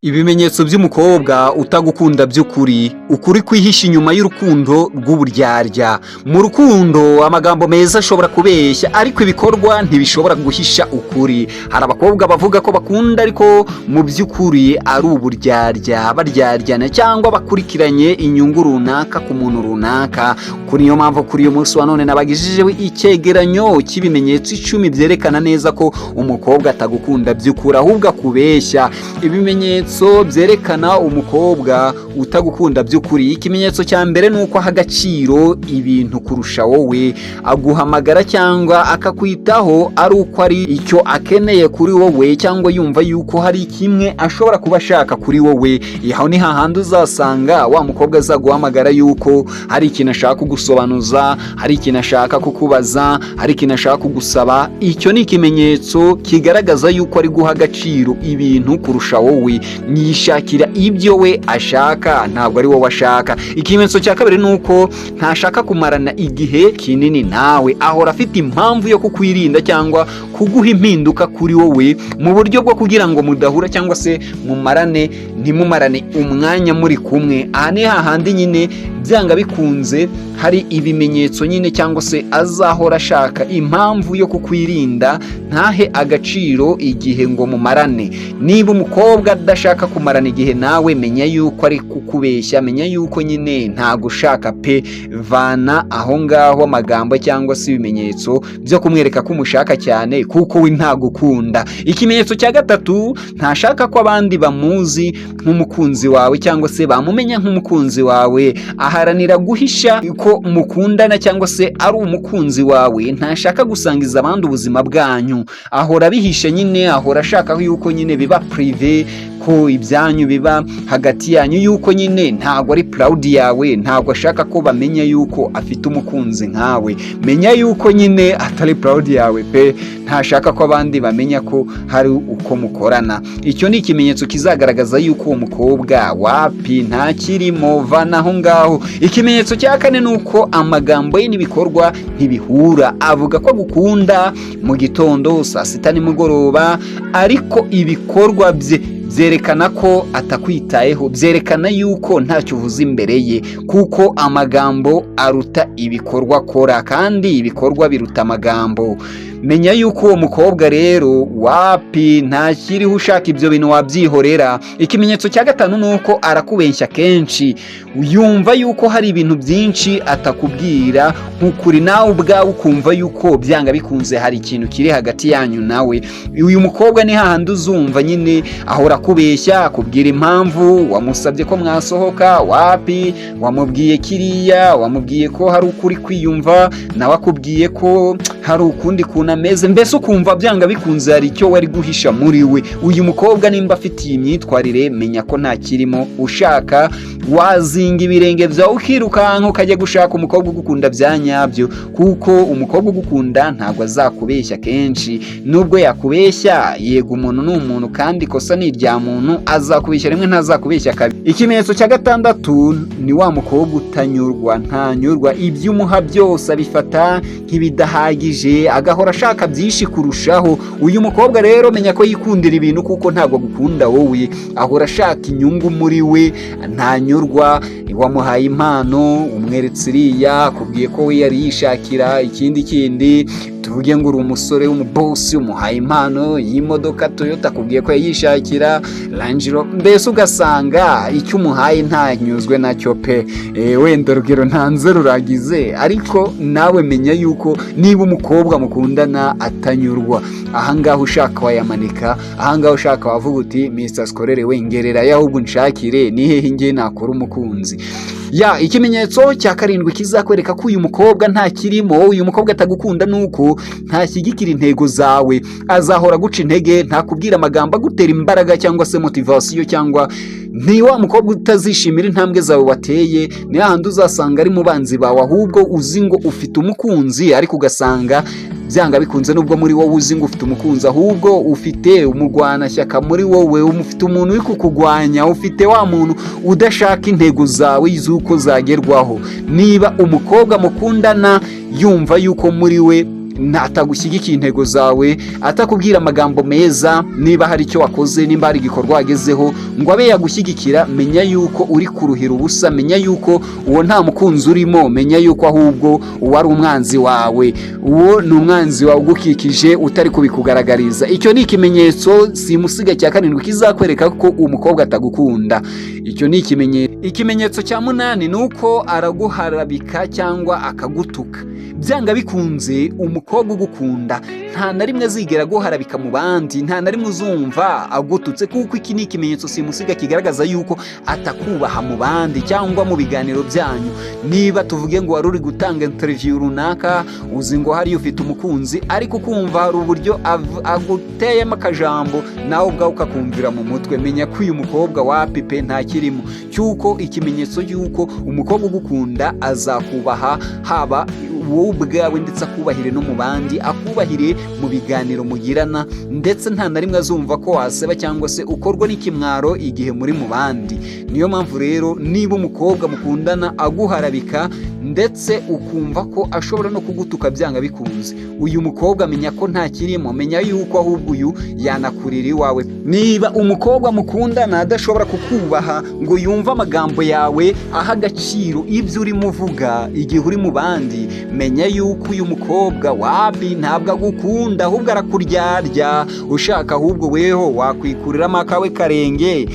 Ibimenyetso by'umukobwa utagukunda by'ukuri, ukuri kwihisha inyuma y'urukundo rw'uburyarya. Mu rukundo amagambo meza ashobora kubeshya, ariko ibikorwa ntibishobora guhisha ukuri. Hari abakobwa bavuga ko bakunda, ariko mu by'ukuri ari uburyarya, baryaryana cyangwa bakurikiranye inyungu runaka ku muntu runaka. Kuri iyo mpamvu kuri uyu munsi wa none nabagejejeho icyegeranyo cy'ibimenyetso 10 byerekana neza ko umukobwa atagukunda by'ukuri, ahubwo akubeshya. Ibimenyetso byerekana umukobwa utagukunda by'ukuri. Ikimenyetso cya mbere ni uko aha agaciro ibintu kurusha wowe, aguhamagara cyangwa akakwitaho ari uko ari icyo akeneye kuri wowe, cyangwa yumva yuko hari kimwe ashobora kuba ashaka kuri wowe. Aho ni hahandi uzasanga wa mukobwa azaguhamagara yuko hari ikintu ashaka kugusobanuza, hari ikintu ashaka kukubaza, hari ikintu ashaka kugusaba. Icyo ni ikimenyetso kigaragaza yuko ari guha agaciro ibintu kurusha wowe, yishakira ibyo we ashaka, ntabwo ari wowe ashaka. Ikimenyetso cya kabiri ni uko ntashaka kumarana igihe kinini nawe, ahora afite impamvu yo kukwirinda cyangwa kuguha impinduka kuri wowe mu buryo bwo kugira ngo mudahura cyangwa se ntimumarane umwanya muri kumwe. Aha ni hahandi nyine byanga bikunze hari ibimenyetso nyine, cyangwa se azahora ashaka impamvu yo kukwirinda, ntahe agaciro igihe ngo mumarane. Niba umukobwa adashaka kumarana igihe nawe, menya yuko ari kukubeshya, menya yuko nyine ntago ushaka pe. Vana aho ngaho amagambo cyangwa se ibimenyetso byo kumwereka ko umushaka cyane, kuko we ntagukunda. Ikimenyetso cya gatatu, ntashaka ko abandi bamuzi nk'umukunzi wawe cyangwa se bamumenya nk'umukunzi wawe. Aharanira guhisha ko mukundana cyangwa se ari umukunzi wawe, ntashaka gusangiza abandi ubuzima bwanyu, ahora abihisha nyine, ahora ashaka yuko nyine biba prive, ko ibyanyu biba hagati yanyu, yuko nyine ntago ari proud yawe, ntago ashaka ko bamenya yuko afite umukunzi nkawe. Menya yuko nyine atari proud yawe pe, ntashaka ko abandi bamenya ko hari uko mukorana. Icyo ni ikimenyetso kizagaragaza yuko uwo mukobwa wapi ntakirimo, vana aho ngaho. Ikimenyetso cya kane ni uko amagambo ye n'ibikorwa ntibihura. Avuga ko agukunda mu gitondo, saa sita, nimugoroba, ariko ibikorwa bye byerekana ko atakwitayeho, byerekana yuko ntacyo uvuze imbere ye, kuko amagambo aruta ibikorwa akora, kandi ibikorwa biruta amagambo. Menya yuko uwo mukobwa rero wapi ntakiriho, ushaka ibyo bintu wabyihorera. Ikimenyetso cya gatanu ni uko arakubeshya kenshi, yumva yuko hari ibintu byinshi atakubwira nk'ukuri, nawe ubwawe ukumva yuko byanga bikunze hari ikintu kiri hagati yanyu nawe. Uyu mukobwa ni hahandi uzumva nyine ahora akubeshya, akubwira impamvu wamusabye ko mwasohoka, wapi wamubwiye kiriya, wamubwiye ko hari ukuri kwiyumva, nawe akubwiye ko hari ukundi kuntu ameze, mbese ukumva byanga bikunze hari icyo wari guhisha muri we. Uyu mukobwa nimba afite iyi myitwarire, menya ko nta kirimo ushaka. Wazinga ibirenge byawe ukirukanka ukajya gushaka umukobwa ugukunda bya nyabyo, kuko umukobwa ugukunda ntabwo azakubeshya kenshi. Nubwo yakubeshya, yego umuntu ni umuntu kandi ikosa ni irya muntu, azakubeshya rimwe ntazakubeshya kabiri. Ikimenyetso cya gatandatu ni wa mukobwa utanyurwa, ntanyurwa. Ibyo umuha byose abifata nk'ibidahagije, agahora ashaka byinshi kurushaho. Uyu mukobwa rero menya ko yikundira ibintu, kuko ntabwo agukunda wowe, ahora ashaka inyungu muri we, ntanyurwa. Wamuhaye impano, umweretse iriya, akubwiye ko we yari yishakira ikindi, tuvuge ngo uri umusore w'umubosi, umuhaye impano y'imodoka Toyota, akubwiye ko yayishakira Range Rover, mbese ugasanga icyo umuhaye ntanyuzwe nacyo pe. Wenda urugero ntanze ruragize, ariko nawe menya yuko niba umukobwa mukundana atanyurwa, ahangaho ushaka wayamanika, ahangaho ushaka wavuga uti Mr. Skorere wengerera yahubwo nshakire ni hehe ngiye nakora umukunzi. Ikimenyetso cya karindwi kizakwereka ko uyu mukobwa nta kirimo, uyu mukobwa atagukunda, nuko ntashyigikira intego zawe, azahora guca intege, ntakubwira amagambo agutera imbaraga cyangwa se motivasiyo, cyangwa ni wa mukobwa utazishimira intambwe zawe wateye. Ni hahandi uzasanga ari mu banzi bawe, ahubwo uzi ngo ufite umukunzi, ariko ugasanga byanga bikunze nubwo muri wowe uzi ngo ufite umukunzi, ahubwo ufite umugwanashyaka muri wowe, ufite umuntu uri kukugwanya, ufite wa muntu udashaka intego zawe z'uko zagerwaho. Niba umukobwa mukundana yumva yuko muri we atagushyigikiye intego zawe, atakubwira amagambo meza, niba hari icyo wakoze, nimba hari igikorwa wagezeho ngo abe yagushyigikira, menya yuko uri kuruhira ubusa, menya yuko uwo nta mukunzi urimo, menya yuko ahubwo uwo ari umwanzi wawe, uwo ni umwanzi wawe ugukikije utari kubikugaragariza. Icyo ni ikimenyetso simusiga cya 7 kizakwereka ko umukobwa atagukunda. Icyo ni ikimenyetso cya 8 nuko araguharabika cyangwa akagutuka. Byanga bikunze umukobwa ugukunda nta na rimwe azigera guharabika mu bandi, nta na rimwe uzumva agututse, kuko iki ni ikimenyetso simusiga kigaragaza yuko atakubaha mu bandi cyangwa mu biganiro byanyu. Niba tuvuge ngo wari uri gutanga interview runaka, uzi ngo hari ufite umukunzi, ariko kumva hari uburyo aguteyemo akajambo nawe ubwawe ukakumvira mu mutwe, menya ko uyu mukobwa wapipe nta kirimo, cyuko ikimenyetso yuko umukobwa ugukunda azakubaha, haba wowe ubwawe ndetse akubahire no mu bandi, akubahire mu biganiro mugirana, ndetse nta na rimwe azumva ko waseba cyangwa se ukorwa n'ikimwaro igihe muri mu bandi. Niyo mpamvu rero niba umukobwa mukundana aguharabika ndetse ukumva ko ashobora no kugutuka byanga bikunze, uyu mukobwa menya ko nta kirimo, menya yuko ahubwo uyu yanakurira iwawe. Niba umukobwa mukundana adashobora kukubaha ngo yumve amagambo yawe aha agaciro ibyo urimo uvuga igihe uri mu bandi, menya yuko uyu mukobwa wapi ntabwo agukunda, ahubwo arakuryarya, ushaka ahubwo weho wakwikuriramo akawe karenge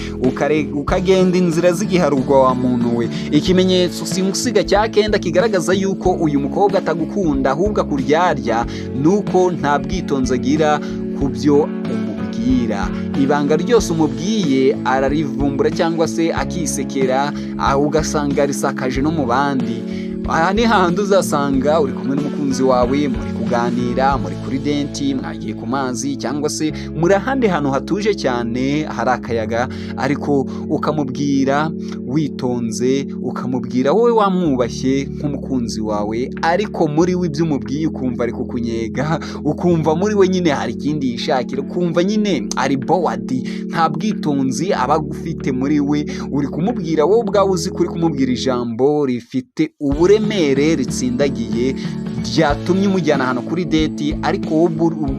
ukagenda inzira z'igiharurwa wa muntu we. Ikimenyetso simusiga cya 9 kigaragaza yuko uyu mukobwa atagukunda ahubwo akuryarya nuko nta bwitonzi agira ku byo umubwira. Ibanga ryose umubwiye ararivumbura cyangwa se akisekera, aho ugasanga risakaje no mu bandi. Aha ni hahandi uzasanga uri kumwe n'umukunzi wawe, muri kuganira, muri kuri denti, mwagiye ku mazi cyangwa se muri ahandi hantu hatuje cyane hari akayaga, ariko ukamubwira witonze, ukamubwira wowe wamwubashye nk'umukunzi wawe, ariko muri we ibyo umubwiye ukumva ari kukunyega, ukumva muri we nyine hari ikindi yishakira, ukumva nyine ari bowadi, nta bwitonzi aba agufite muri we. Uri kumubwira wowe ubwawe uzi kuri kumubwira ijambo rifite uburemere ritsindagiye byatumye umujyana hano kuri deti, ariko wowe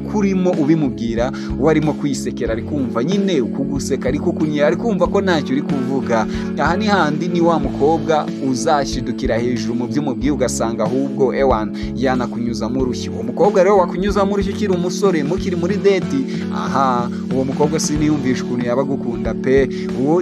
ukurimo ubimubwira warimo kwisekera, ari kumva nyine ukuguseka, ariko kunyera, ari kumva ko ntacyo uri kuvuga. Aha ni handi ni wa mukobwa uzashidukira hejuru mu by'umubwiye, ugasanga ahubwo yanakunyuzamo urushyi. Uwo mukobwa rero wakunyuzamo urushyi ukiri umusore mukiri muri deti, aha uwo mukobwa siniyumvisha ukuntu yaba agukunda pe.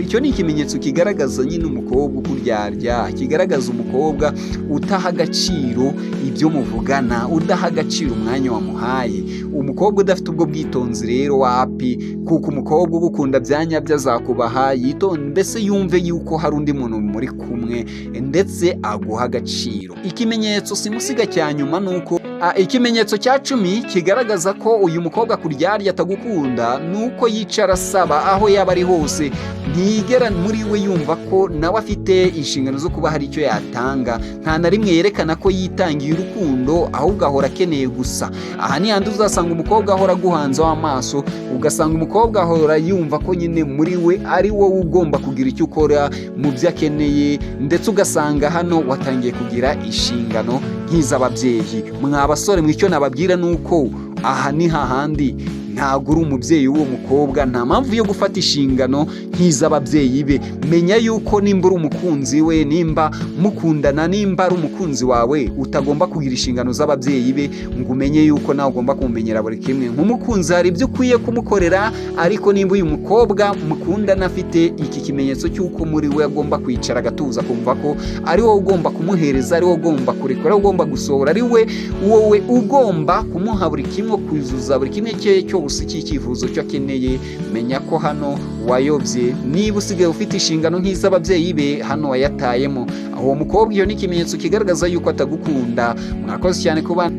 Icyo ni ikimenyetso kigaragaza nyine umukobwa ukuryarya, kigaragaza umukobwa utaha agaciro ibyo muvugana, udaha agaciro umwanya wamuhaye. Umukobwa udafite ubwo bwitonzi rero wapi, kuko umukobwa ugukunda byanyabyo azakubaha, yitonde mbese yumve yuko hari undi muntu muri kumwe ndetse aguha agaciro. Ikimenyetso simusiga cya nyuma nuko ikimenyetso cya 10 kigaragaza ko uyu mukobwa kuryarya atagukunda nuko yicara asaba aho yaba ari hose, ntigera muri we yumva ko nawe afite inshingano zo kuba hari icyo yatanga, nta na rimwe yerekana ko yitangiye urukundo, ahubwo ahora akeneye gusa. Aha ni handi uzasanga umukobwa ahora aguhanzeho amaso, ugasanga umukobwa ahora yumva ko nyine muri we ari wowe ugomba kugira icyo ukora mu byo akeneye, ndetse ugasanga hano watangiye kugira inshingano nk'iz'ababyeyi. Mwa basore mwicyo nababwira nuko aha ni hahandi ntabwo uri umubyeyi w'uwo mukobwa, nta mpamvu yo gufata inshingano nk'iz'ababyeyi be. Menya yuko nimba uri umukunzi we, nimba mukundana, nimba ari umukunzi wawe, utagomba kugira inshingano z'ababyeyi be, ngo umenye yuko nawe ugomba kumumenyera buri kimwe. Nk'umukunzi hari ibyo ukwiye kumukorera, ariko nimba uyu mukobwa mukundana afite iki kimenyetso cy'uko muri we agomba kwicara agatuza, kumva ko ari wowe ugomba kumuhereza, ari wowe ugomba kurekura, ari wowe ugomba gusohora, ari wowe ugomba kumuha buri kimwe, kuzuza buri kimwe cye cyose icyifuzo cyo akeneye, menya ko hano wayobye. Niba usigaye ufite inshingano nk'iz'ababyeyi be, hano wayatayemo. Uwo mukobwa iyo ni ikimenyetso kigaragaza yuko atagukunda. Mwakoze cyane kuba